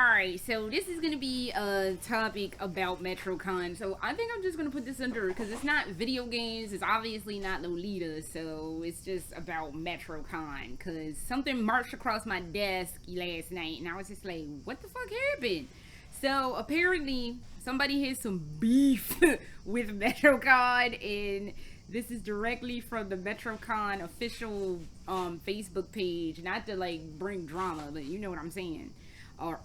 Alright, so this is going to be a topic about Metrocon. So I think I'm just going to put this under, because it's not video games, it's obviously not Lolita, so it's just about Metrocon. Because something marched across my desk last night, and I was just like, what the fuck happened? So apparently, somebody has some beef with Metrocon, and this is directly from the Metrocon official Facebook page. Not to like bring drama, but you know what I'm saying.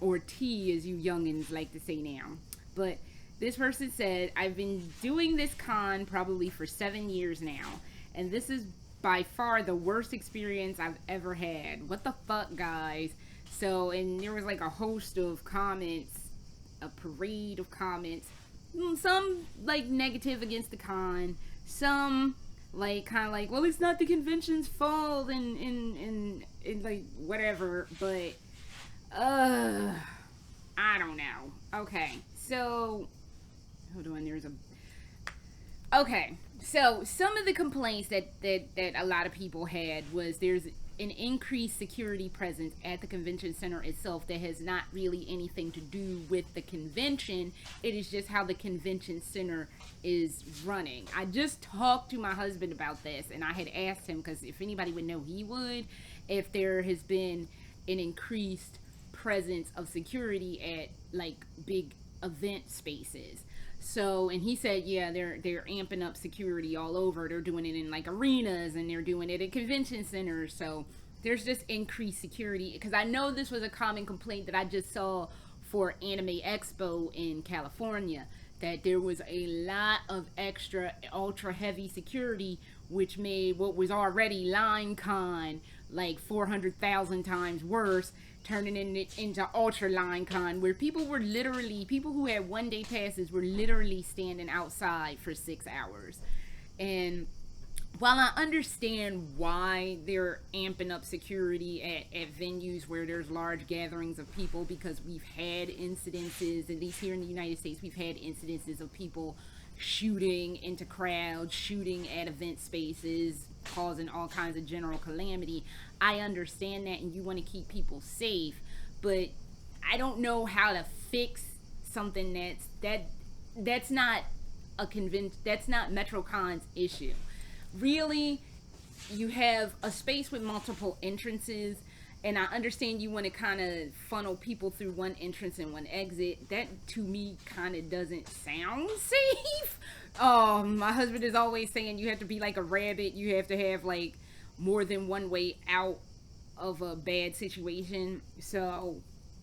Or tea, as you youngins like to say now. But this person said, I've been doing this con probably for 7 years now, and this is by far the worst experience I've ever had. What the fuck, guys? So, and there was like a host of comments, a parade of comments. Some like negative against the con, some like kind of like, well, it's not the convention's fault, and like whatever, but I don't know. Okay, so hold on. Okay, so some of the complaints that a lot of people had was there's an increased security presence at the convention center itself that has not really anything to do with the convention. It is just how the convention center is running. I just talked to my husband about this, and I had asked him, because if anybody would know, he would, if there has been an increased presence of security at like big event spaces. So, and he said, yeah, they're amping up security all over. They're doing it in like arenas, and they're doing it at convention centers. So there's just increased security, because I know this was a common complaint that I just saw for Anime Expo in California, that there was a lot of extra ultra heavy security, which made what was already Line Con like 400,000 times worse, turning it into Ultra Line Con, where people who had 1 day passes were literally standing outside for 6 hours. And while I understand why they're amping up security at venues where there's large gatherings of people, because we've had incidences, at least here in the United States, we've had incidences of people shooting into crowds, shooting at event spaces, causing all kinds of general calamity. I understand that, and you want to keep people safe, but I don't know how to fix something that's not that's not Metrocon's issue. Really, you have a space with multiple entrances, and I understand you want to kind of funnel people through one entrance and one exit. That to me kind of doesn't sound safe. My husband is always saying you have to be like a rabbit. You have to have like more than one way out of a bad situation. So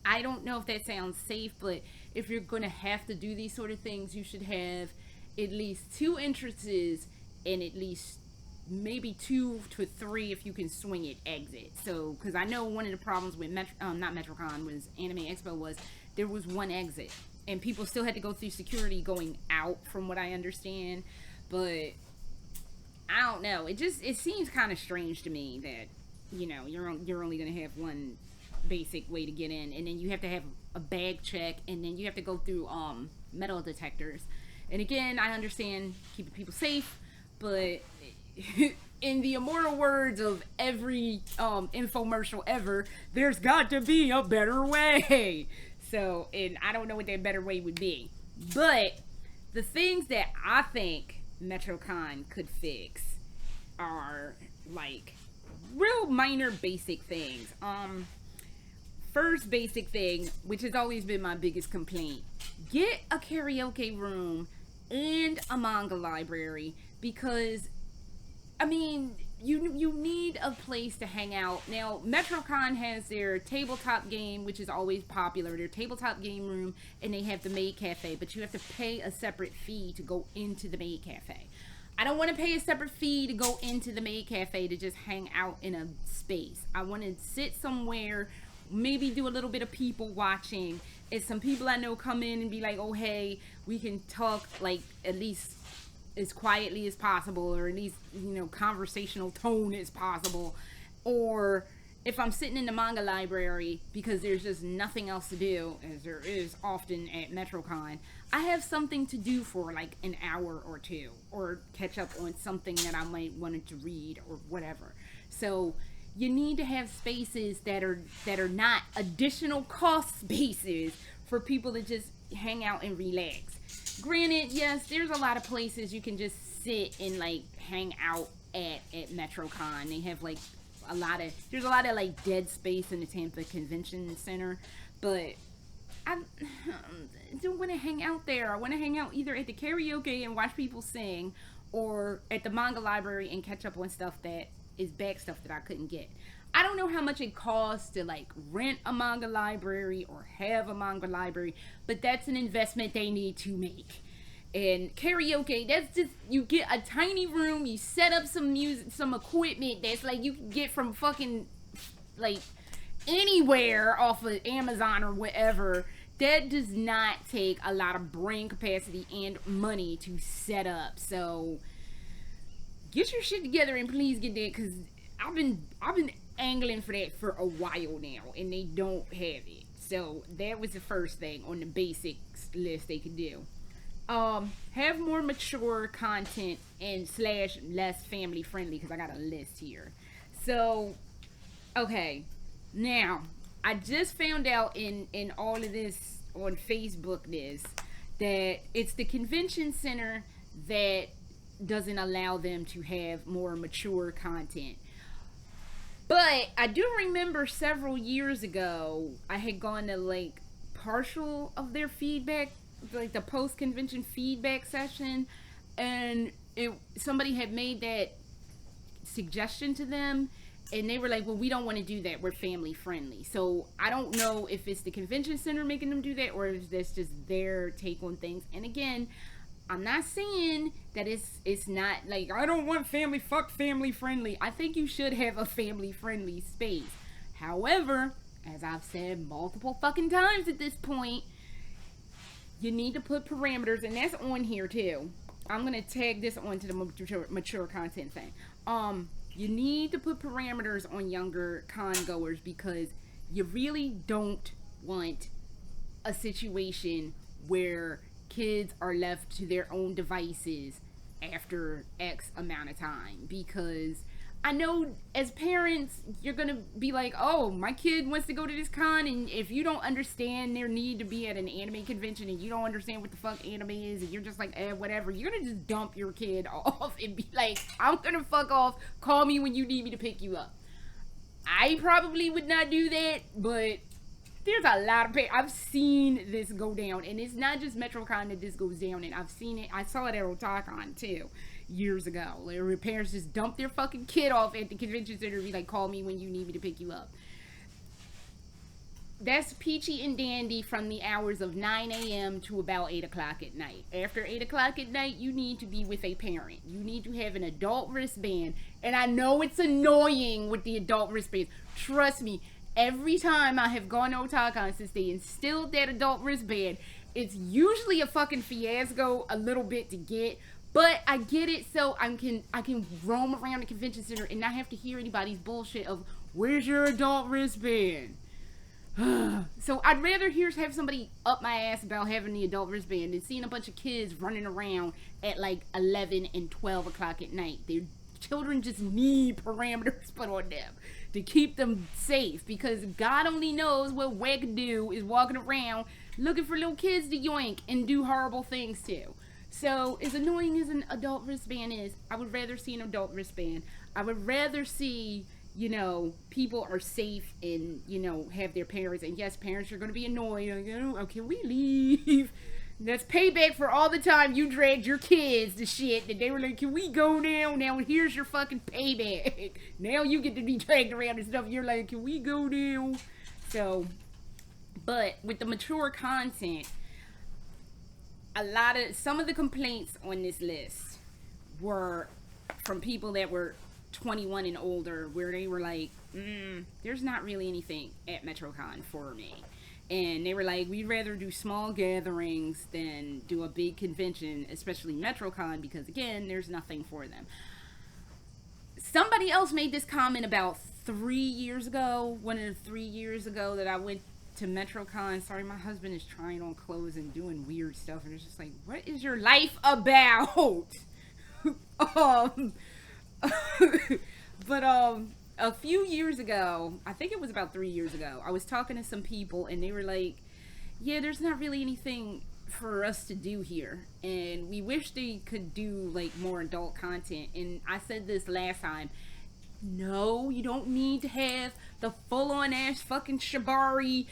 I don't know if that sounds safe, but if you're going to have to do these sort of things, you should have at least 2 entrances and at least maybe 2 to 3 if you can swing it exit. So because I know one of the problems with not Metrocon, was Anime Expo, was there was one exit and people still had to go through security going out, from what I understand. But I don't know, it seems kind of strange to me that, you know, you're only going to have one basic way to get in, and then you have to have a bag check, and then you have to go through metal detectors. And again, I understand keeping people safe, but in the immortal words of every infomercial ever, there's got to be a better way. So, and I don't know what that better way would be. But the things that I think Metrocon could fix are like real minor basic things. First basic thing, which has always been my biggest complaint, get a karaoke room and a manga library, because I mean, you need a place to hang out. Now, Metrocon has their tabletop game, which is always popular, their tabletop game room, and they have the maid cafe, but you have to pay a separate fee to go into the maid cafe. I don't want to pay a separate fee to go into the maid cafe to just hang out in a space. I want to sit somewhere, maybe do a little bit of people watching, and some people I know come in and be like, oh hey, we can talk like at least as quietly as possible, or at least, you know, conversational tone as possible. Or if I'm sitting in the manga library because there's just nothing else to do, as there is often at Metrocon, I have something to do for like an hour or two, or catch up on something that I might wanted to read or whatever. So you need to have spaces that are not additional cost spaces for people to just hang out and relax. Granted, yes, there's a lot of places you can just sit and like hang out at Metrocon. They have like there's a lot of like dead space in the Tampa Convention Center, but I don't want to hang out there. I want to hang out either at the karaoke and watch people sing, or at the manga library and catch up on stuff that is back stuff that I couldn't get. I don't know how much it costs to like rent a manga library or have a manga library, but that's an investment they need to make. And karaoke, that's just, you get a tiny room, you set up some music, some equipment that's like you can get from fucking like anywhere off of Amazon or whatever. That does not take a lot of brain capacity and money to set up. So get your shit together and please get that, because I've been angling for that for a while now and they don't have it. So that was the first thing on the basics list they could do. Have more mature content and slash less family friendly, because I got a list here. So okay, now I just found out in all of this on Facebook that it's the convention center that doesn't allow them to have more mature content. But I do remember several years ago I had gone to like partial of their feedback, like the post-convention feedback session, and somebody had made that suggestion to them, and they were like, well, we don't want to do that, we're family friendly. So I don't know if it's the convention center making them do that, or if that's just their take on things. And again, I'm not saying that it's not like I don't want family friendly. I think you should have a family friendly space. However, as I've said multiple fucking times at this point, you need to put parameters, and that's on here too. I'm gonna tag this onto the mature content thing. You need to put parameters on younger con goers, because you really don't want a situation where kids are left to their own devices after X amount of time. Because I know as parents, you're gonna be like, oh, my kid wants to go to this con, and if you don't understand their need to be at an anime convention and you don't understand what the fuck anime is, and you're just like, whatever, you're gonna just dump your kid off and be like, I'm gonna fuck off, call me when you need me to pick you up. I probably would not do that, but there's a lot of I've seen this go down, and it's not just Metrocon that this goes down, and I've seen it, I saw it at Otakon too, years ago. Where parents just dump their fucking kid off at the convention center and be like, call me when you need me to pick you up. That's peachy and dandy from the hours of 9 a.m. to about 8 o'clock at night. After 8 o'clock at night, you need to be with a parent. You need to have an adult wristband. And I know it's annoying with the adult wristbands. Trust me, every time I have gone to Otakon since they instilled that adult wristband, it's usually a fucking fiasco a little bit to get. But I get it, so I can roam around the convention center and not have to hear anybody's bullshit of, where's your adult wristband? So I'd rather have somebody up my ass about having the adult wristband than seeing a bunch of kids running around at like 11 and 12 o'clock at night. Their children just need parameters put on them to keep them safe, because God only knows what wackadoo is walking around looking for little kids to yoink and do horrible things to. So, as annoying as an adult wristband is, I would rather see an adult wristband. I would rather see, people are safe and, have their parents. And yes, parents are going to be annoyed. Like, oh, can we leave? That's payback for all the time you dragged your kids to shit that they were like, can we go now? Now here's your fucking payback. Now you get to be dragged around and stuff. You're like, can we go now? So, but with the mature content, some of the complaints on this list were from people that were 21 and older, where they were like, there's not really anything at Metrocon for me. And they were like, we'd rather do small gatherings than do a big convention, especially Metrocon, because again, there's nothing for them. Somebody else made this comment about 3 years ago, 3 years ago that I went to Metrocon. Sorry, my husband is trying on clothes and doing weird stuff, and it's just like, what is your life about? But A few years ago, I think it was about 3 years ago, I was talking to some people and they were like, yeah, there's not really anything for us to do here. And we wish they could do like more adult content. And I said this last time. No, you don't need to have the full on ass fucking shibari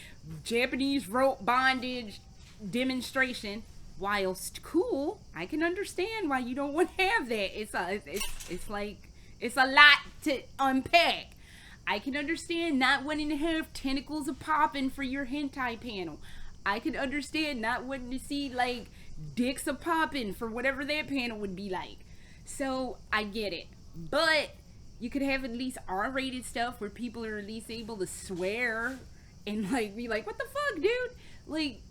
Japanese rope bondage demonstration. Whilst cool, I can understand why you don't want to have that. It's like it's a lot to unpack. I can understand not wanting to have tentacles a popping for your hentai panel. I can understand not wanting to see like dicks a popping for whatever that panel would be like. So I get it, but you could have at least R-rated stuff where people are at least able to swear and like be like, "What the fuck, dude?" Like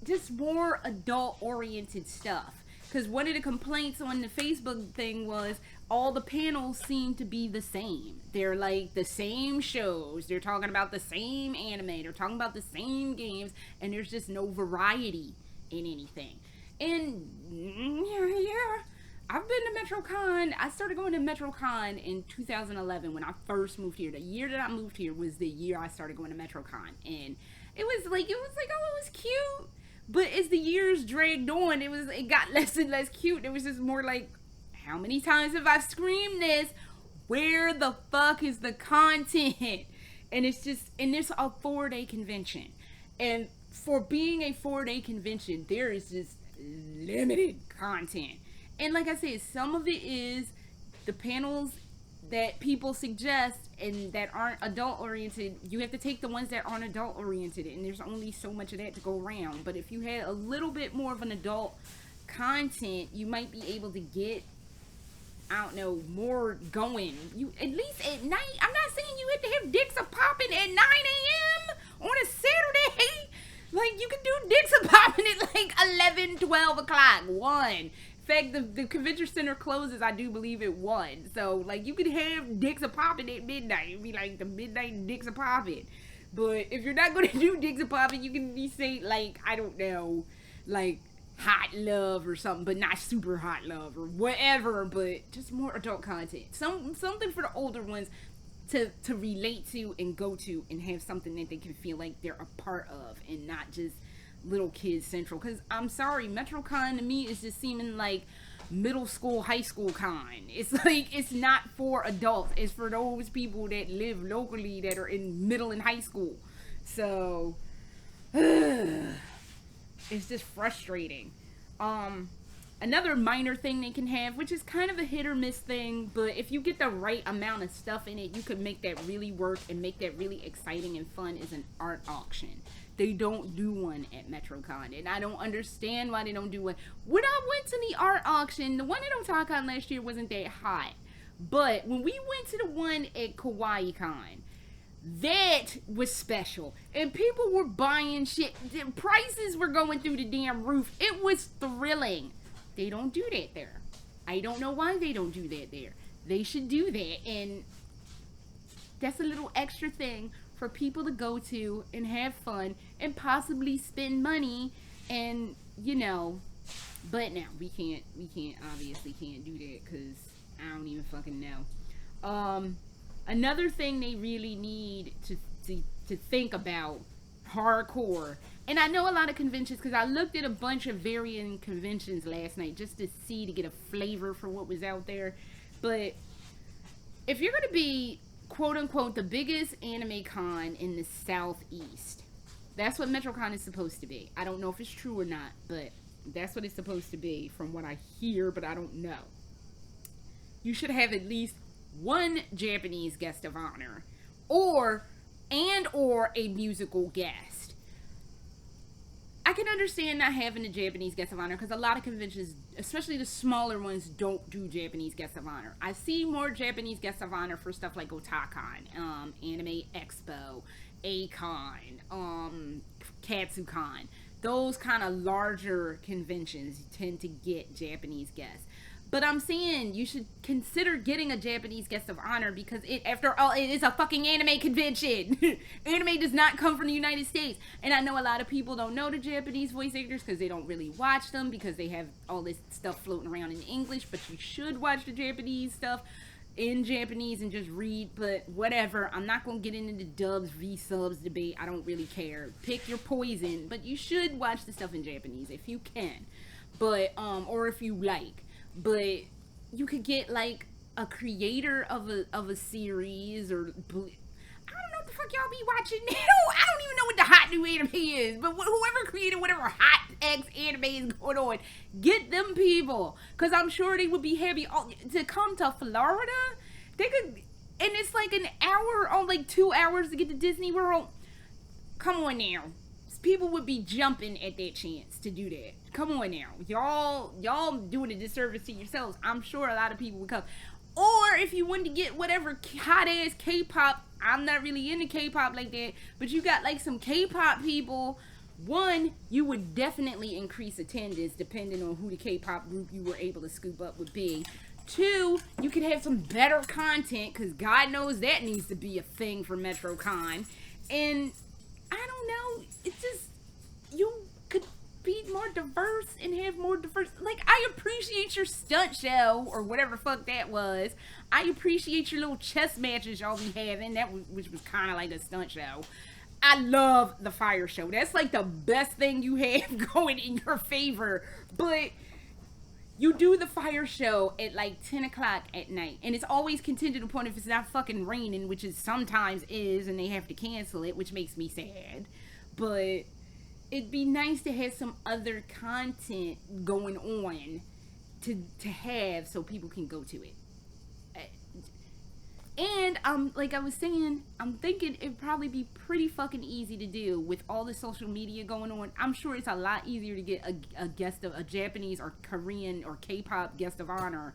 just more adult-oriented stuff. Because one of the complaints on the Facebook thing was all the panels seem to be the same. They're like the same shows. They're talking about the same anime. They're talking about the same games. And there's just no variety in anything. And yeah, I've been to Metrocon. I started going to Metrocon in 2011 when I first moved here. The year that I moved here was the year I started going to Metrocon. And it was like, oh, it was cute. But as the years dragged on, it got less and less cute. It was just more like, how many times have I screamed this? Where the fuck is the content? And it's a 4-day convention. And for being a 4-day convention, there is just limited content. And like I said, some of it is the panels that people suggest and that aren't adult oriented. You have to take the ones that aren't adult oriented, and there's only so much of that to go around. But if you had a little bit more of an adult content, you might be able to get, I don't know, more going. You at least at night. I'm not saying you have to have dicks a popping at 9 a.m. on a Saturday. Like, you can do dicks a popping at like 11, 12 o'clock, 1. In fact, the convention center closes, I do believe, at 1. So, like, you could have dicks a popping at midnight. It'd be like the midnight dicks a popping. But if you're not going to do dicks a popping, you can be say, like, I don't know, like, hot love or something, but not super hot love or whatever, but just more adult content. Something for the older ones to relate to and go to and have something that they can feel like they're a part of and not just little kids central. Because I'm sorry, Metrocon to me is just seeming like middle school, high school con. It's like, it's not for adults. It's for those people that live locally that are in middle and high school. So it's just frustrating. Another minor thing they can have, which is kind of a hit or miss thing, but if you get the right amount of stuff in it, you could make that really work and make that really exciting and fun, is an art auction. They don't do one at Metrocon, and I don't understand why they don't do one. When I went to the art auction, the one at Otakon last year wasn't that hot, but when we went to the one at KawaiiCon, that was special. And people were buying shit. The prices were going through the damn roof. It was thrilling. They don't do that there. I don't know why they don't do that there. They should do that. And that's a little extra thing for people to go to and have fun and possibly spend money. And, you know, but now we obviously can't do that because I don't even fucking know. Another thing they really need to think about, hardcore, and I know a lot of conventions because I looked at a bunch of varying conventions last night just to get a flavor for what was out there. But if you're going to be, quote unquote, the biggest anime con in the Southeast, that's what Metrocon is supposed to be. I don't know if it's true or not, but that's what it's supposed to be from what I hear, but I don't know. You should have at least one Japanese guest of honor or a musical guest. I can understand not having a Japanese guest of honor because a lot of conventions, especially the smaller ones, don't do Japanese guest of honor. I see more Japanese guest of honor for stuff like Otakon, Anime Expo, A-Con, Katsucon. Those kind of larger conventions tend to get Japanese guests. But I'm saying you should consider getting a Japanese guest of honor because after all, it is a fucking anime convention. Anime does not come from the United States. And I know a lot of people don't know the Japanese voice actors because they don't really watch them because they have all this stuff floating around in English. But you should watch the Japanese stuff. in Japanese and just read, but whatever. I'm not gonna get into the dubs v subs debate. I don't really care. Pick your poison, but you should watch the stuff in Japanese if you can, but or if you like. But you could get like a creator of a series, or I don't know what the fuck y'all be watching now. I don't even know what the hot new anime is, but whoever created whatever hot X anime is going on, get them people, because I'm sure they would be happy to come to Florida. They could, and it's like an hour or like 2 hours to get to Disney World. Come on now. People would be jumping at that chance to do that. Come on now. Y'all doing a disservice to yourselves. I'm sure a lot of people would come. Or if you wanted to get whatever hot ass K-pop, I'm not really into K-pop like that, but you got like some K-pop people. One, you would definitely increase attendance depending on who the K-pop group you were able to scoop up would be. Two, you could have some better content, because God knows that needs to be a thing for Metrocon. And I don't know, it's just, you could be more diverse and have more diverse, like, I appreciate your stunt show, or whatever the fuck that was. I appreciate your little chess matches y'all be having, which was kind of like a stunt show. I love the fire show. That's like the best thing you have going in your favor. But you do the fire show at like 10 o'clock at night, and it's always contingent upon if it's not fucking raining, which it sometimes is, and they have to cancel it, which makes me sad. But it'd be nice to have some other content going on to have, so people can go to it. And like I was saying, I'm thinking it'd probably be pretty fucking easy to do with all the social media going on. I'm sure it's a lot easier to get a guest of a Japanese or Korean or K-pop guest of honor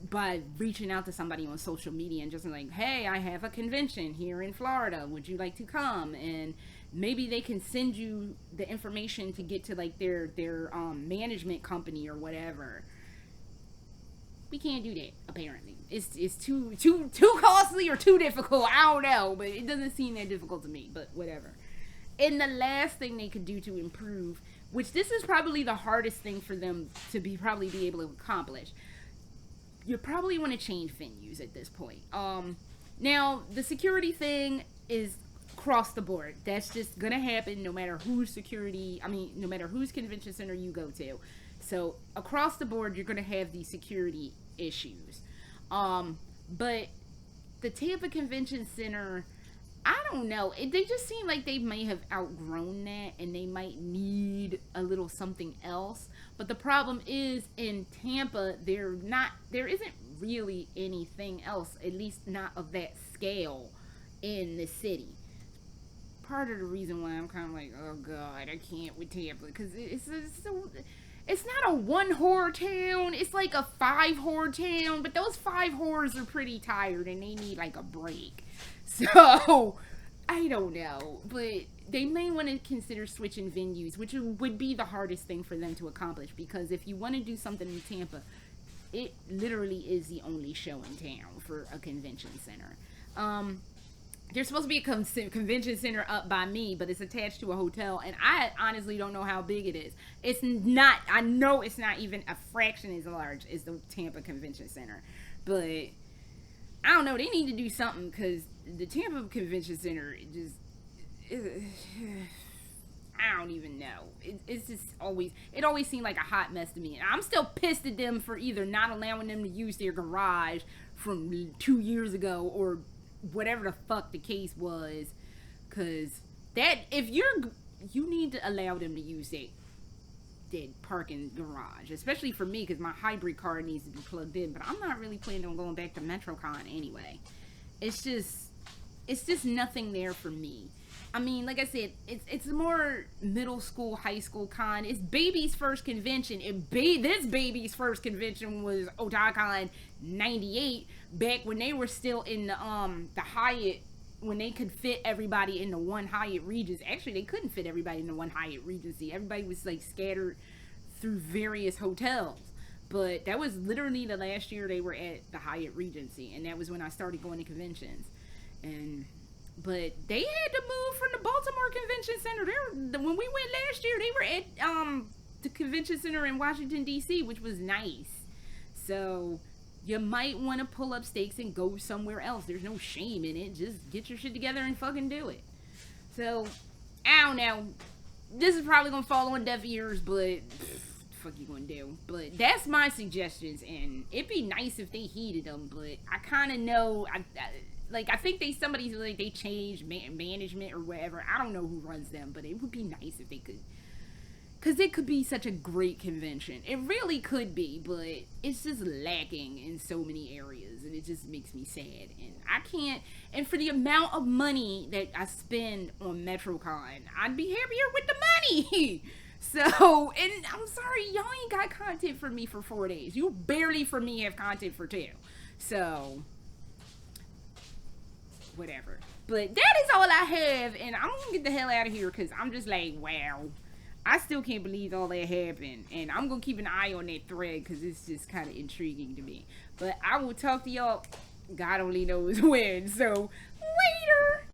by reaching out to somebody on social media and just like, hey, I have a convention here in Florida. Would you like to come? And maybe they can send you the information to get to like their management company or whatever. We can't do that, apparently. It's too costly or too difficult. I don't know, but it doesn't seem that difficult to me, but whatever. And the last thing they could do to improve, which this is probably the hardest thing for them to probably be able to accomplish, you probably want to change venues at this point. Now, the security thing is across the board. That's just gonna happen no matter whose no matter whose convention center you go to. So across the board, you're gonna have these security issues. But the Tampa Convention Center, I don't know. They just seem like they may have outgrown that, and they might need a little something else. But the problem is, in Tampa, there isn't really anything else, at least not of that scale, in the city. Part of the reason why I'm kind of like, oh god, I can't with Tampa, because it's not a 1 horror town, it's like a 5 horror town, but those 5 horrors are pretty tired and they need like a break. So, I don't know, but they may want to consider switching venues, which would be the hardest thing for them to accomplish, because if you want to do something in Tampa, it literally is the only show in town for a convention center. There's supposed to be a convention center up by me, but it's attached to a hotel, and I honestly don't know how big it is. It's not, I know it's not even a fraction as large as the Tampa Convention Center, but I don't know, they need to do something, because the Tampa Convention Center I don't even know. It's just it always seemed like a hot mess to me. And I'm still pissed at them for either not allowing them to use their garage from 2 years ago, or whatever the fuck the case was, because that, if you need to allow them to use that parking garage, especially for me, because my hybrid car needs to be plugged in. But I'm not really planning on going back to Metrocon anyway. It's just nothing there for me. I mean, like I said, it's more middle school, high school con. It's baby's first convention. This baby's first convention was Otakon 98, back when they were still in the Hyatt, when they could fit everybody in the one Hyatt Regency. Actually, they couldn't fit everybody in the one Hyatt Regency. Everybody was like scattered through various hotels. But that was literally the last year they were at the Hyatt Regency, and that was when I started going to conventions. But they had to move from the Baltimore Convention Center. When we went last year, they were at the convention center in Washington, D.C., which was nice. So you might want to pull up stakes and go somewhere else. There's no shame in it. Just get your shit together and fucking do it. So, I don't know. This is probably gonna fall on deaf ears, but fuck you gonna do? But that's my suggestions, and it'd be nice if they heeded them. But I kind of know, I think somebody's like they changed management or whatever. I don't know who runs them, but it would be nice if they could. Because it could be such a great convention. It really could be, but it's just lacking in so many areas. And it just makes me sad. And I can't... And for the amount of money that I spend on Metrocon, I'd be happier with the money. So, and I'm sorry, y'all ain't got content for me for 4 days. You barely, for me, have content for 2. So, whatever. But that is all I have. And I'm going to get the hell out of here because I'm just like, wow. I still can't believe all that happened, and I'm gonna keep an eye on that thread because it's just kind of intriguing to me. But I will talk to y'all, God only knows when. So